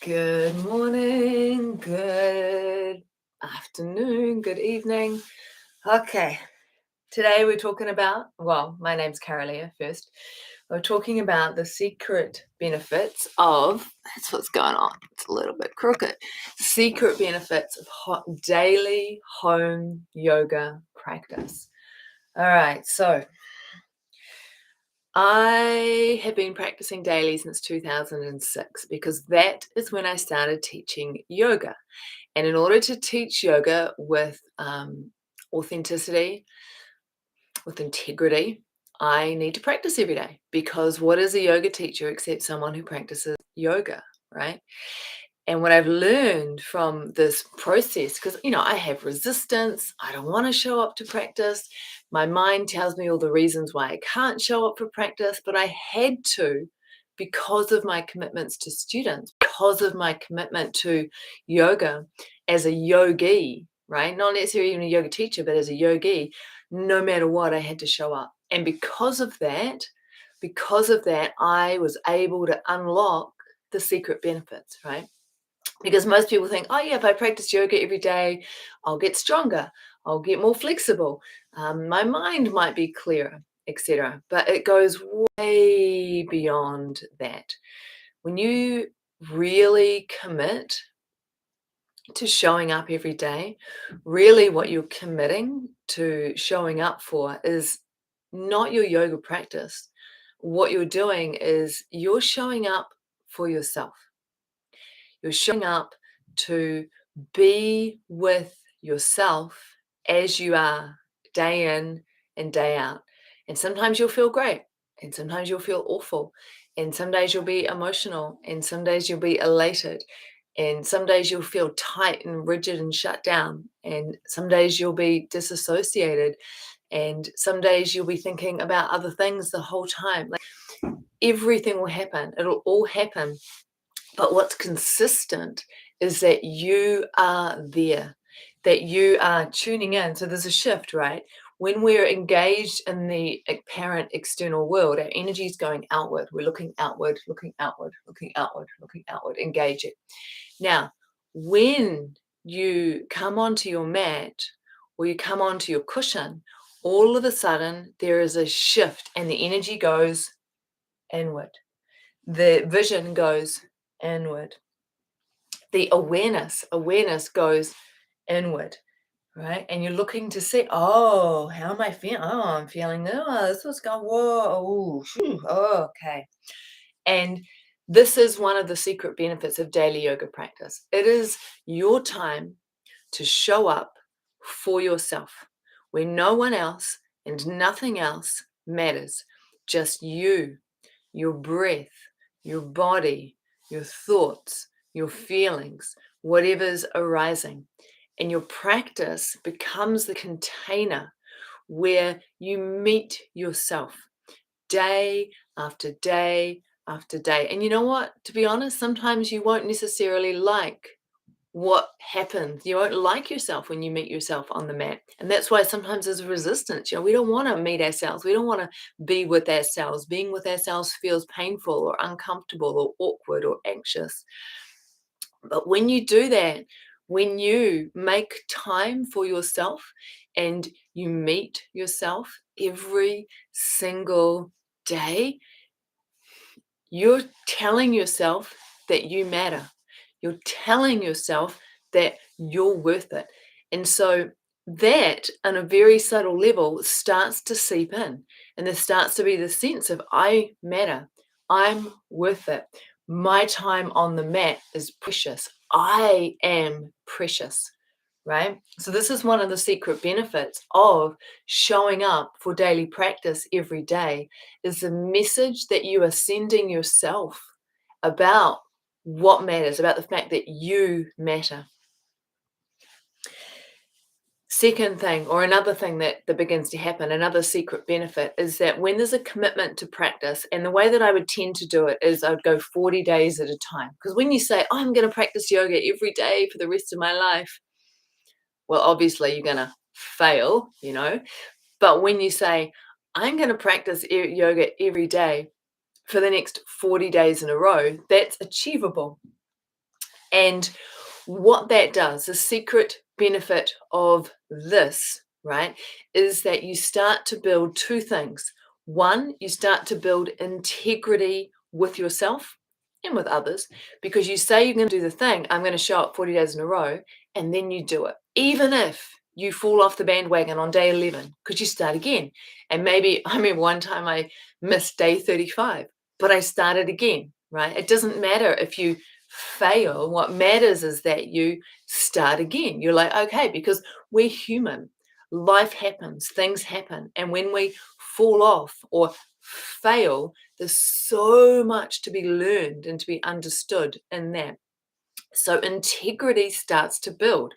Good morning, good afternoon, good evening. Okay, today we're talking about, my name's Kara-Leah first. We're talking about the secret benefits of, that's what's going on, it's a little bit crooked. Secret benefits of daily home yoga practice. All right, so I have been practicing daily since 2006 because that is when I started teaching yoga. And in order to teach yoga with authenticity, with integrity, I need to practice every day, because what is a yoga teacher except someone who practices yoga, right? And what I've learned from this process, because, I have resistance, I don't want to show up to practice. My mind tells me all the reasons why I can't show up for practice, but I had to, because of my commitments to students, because of my commitment to yoga as a yogi, right? Not necessarily even a yoga teacher, but as a yogi, no matter what, I had to show up. And because of that, I was able to unlock the secret benefits, right? Because most people think, oh yeah, if I practice yoga every day, I'll get stronger, I'll get more flexible, my mind might be clearer, etc. But it goes way beyond that. When you really commit to showing up every day, really what you're committing to showing up for is not your yoga practice. What you're doing is you're showing up for yourself. You're showing up to be with yourself as you are, day in and day out. And sometimes you'll feel great, and sometimes you'll feel awful, and some days you'll be emotional, and some days you'll be elated, and some days you'll feel tight and rigid and shut down, and some days you'll be disassociated, and some days you'll be thinking about other things the whole time. Like, everything will happen. It'll all happen. But what's consistent is that you are there, that you are tuning in. So there's a shift, right? When we're engaged in the apparent external world, our energy is going outward. We're looking outward, looking outward, looking outward, looking outward, engaging. Now, when you come onto your mat or you come onto your cushion, all of a sudden there is a shift and the energy goes inward. The vision goes inward. The awareness goes inward, right? And you're looking to see, oh, how am I feeling? Oh, I'm feeling, this was going, whoa, okay. And this is one of the secret benefits of daily yoga practice. It is your time to show up for yourself where no one else and nothing else matters. Just you, your breath, your body, your thoughts, your feelings, whatever's arising. And your practice becomes the container where you meet yourself day after day after day. And you know what? To be honest, sometimes you won't necessarily like what happens. You won't like yourself when you meet yourself on the mat. And that's why sometimes there's resistance. We don't want to meet ourselves. We don't want to be with ourselves. Being with ourselves feels painful or uncomfortable or awkward or anxious. But when you do that, when you make time for yourself and you meet yourself every single day, you're telling yourself that you matter. You're telling yourself that you're worth it. And so that, on a very subtle level, starts to seep in. And there starts to be the sense of, I matter. I'm worth it. My time on the mat is precious. I am precious. Right? So this is one of the secret benefits of showing up for daily practice every day, is the message that you are sending yourself about what matters, about the fact that you matter. Second thing, or another thing that begins to happen, another secret benefit, is that when there's a commitment to practice, and the way that I would tend to do it is I'd go 40 days at a time. Because when you say, I'm going to practice yoga every day for the rest of my life, well, obviously you're going to fail, But when you say, I'm going to practice yoga every day for the next 40 days in a row, that's achievable. And what that does, the secret benefit of this, right, is that you start to build two things. One, you start to build integrity with yourself and with others, because you say you're going to do the thing, I'm going to show up 40 days in a row, and then you do it. Even if you fall off the bandwagon on day 11, because you start again. And maybe, I remember one time I missed day 35, but I started again, right? It doesn't matter if you fail. What matters is that you start again. You're like, okay, because we're human. Life happens, things happen. And when we fall off or fail, there's so much to be learned and to be understood in that. So integrity starts to build.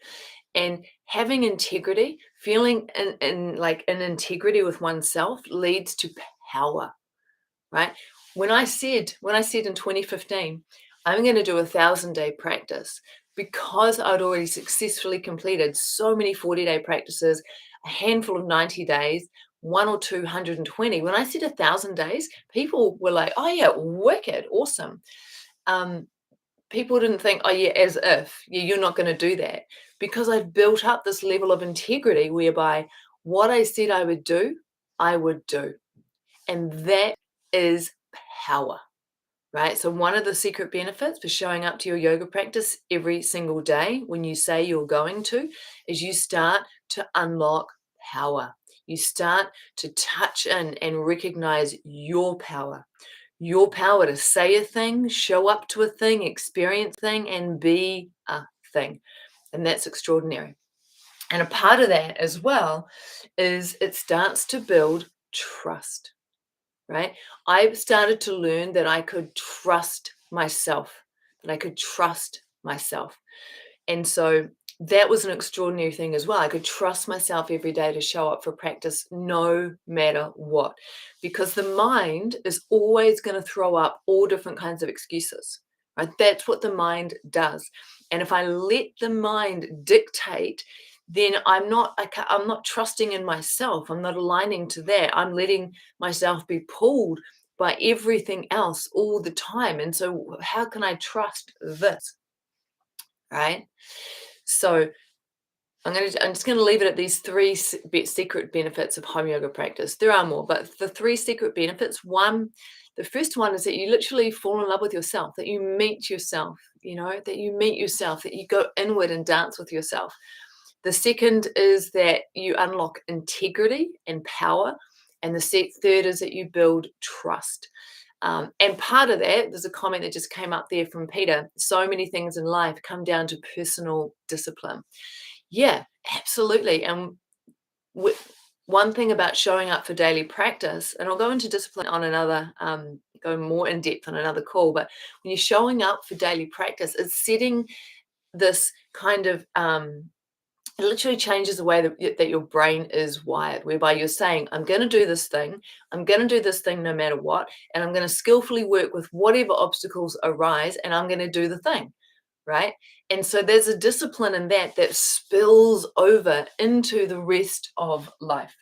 And having integrity, feeling in integrity with oneself leads to power, right? When I said in 2015, I'm going to do 1,000-day practice, because I'd already successfully completed so many 40-day practices, a handful of 90 days, one or 220. When I said 1,000 days, people were like, oh yeah, wicked, awesome. People didn't think, oh yeah, as if, yeah, you're not going to do that, because I've built up this level of integrity whereby what I said I would do, I would do. And that is power, right? So one of the secret benefits for showing up to your yoga practice every single day when you say you're going to is you start to unlock power. You start to touch in and recognize your power to say a thing, show up to a thing, experience a thing, and be a thing. And that's extraordinary. And a part of that as well is it starts to build trust, right? I started to learn that I could trust myself, And so that was an extraordinary thing as well. I could trust myself every day to show up for practice no matter what, because the mind is always going to throw up all different kinds of excuses, right? That's what the mind does. And if I let the mind dictate, then I'm not trusting in myself. I'm not aligning to that. I'm letting myself be pulled by everything else all the time. And so how can I trust this, right? So I'm just going to leave it at these three secret benefits of home yoga practice. There are more, but the three secret benefits. The first one is that you literally fall in love with yourself, that you meet yourself, that you go inward and dance with yourself. The second is that you unlock integrity and power. And the third is that you build trust. And part of that, there's a comment that just came up there from Peter. So many things in life come down to personal discipline. Yeah, absolutely. And one thing about showing up for daily practice, and I'll go into discipline on another, go more in depth on another call, but when you're showing up for daily practice, it's setting this kind of, it literally changes the way that your brain is wired, whereby you're saying, I'm going to do this thing. I'm going to do this thing no matter what. And I'm going to skillfully work with whatever obstacles arise, and I'm going to do the thing. Right? And so there's a discipline in that spills over into the rest of life.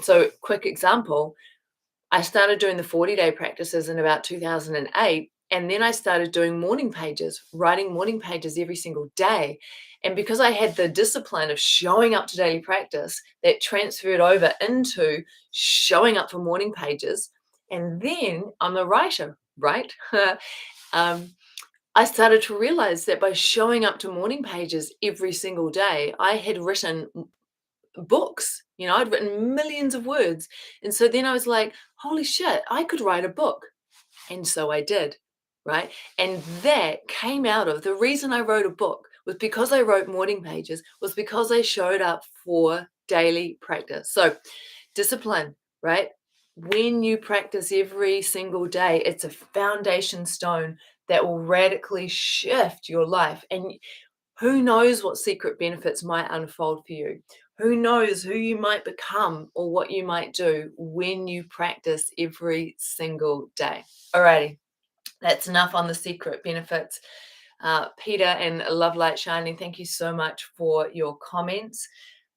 So quick example, I started doing the 40-day practices in about 2008. And then I started doing morning pages, writing morning pages every single day. And because I had the discipline of showing up to daily practice, that transferred over into showing up for morning pages. And then I'm a writer, right? I started to realize that by showing up to morning pages every single day, I had written books. I'd written millions of words. And so then I was like, holy shit, I could write a book. And so I did, right? And that came out of the reason I wrote a book was because I wrote morning pages, was because I showed up for daily practice. So discipline, right? When you practice every single day, it's a foundation stone that will radically shift your life. And who knows what secret benefits might unfold for you? Who knows who you might become or what you might do when you practice every single day? Alrighty, that's enough on the secret benefits. Peter and Love Light Shining, thank you so much for your comments.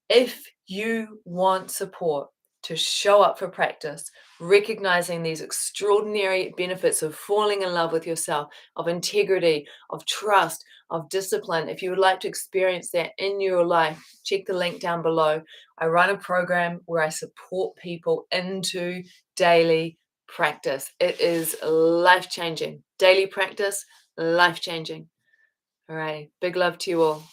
If you want support, to show up for practice, recognizing these extraordinary benefits of falling in love with yourself, of integrity, of trust, of discipline. If you would like to experience that in your life, check the link down below. I run a program where I support people into daily practice. It is life-changing. Daily practice, life-changing. All right. Big love to you all.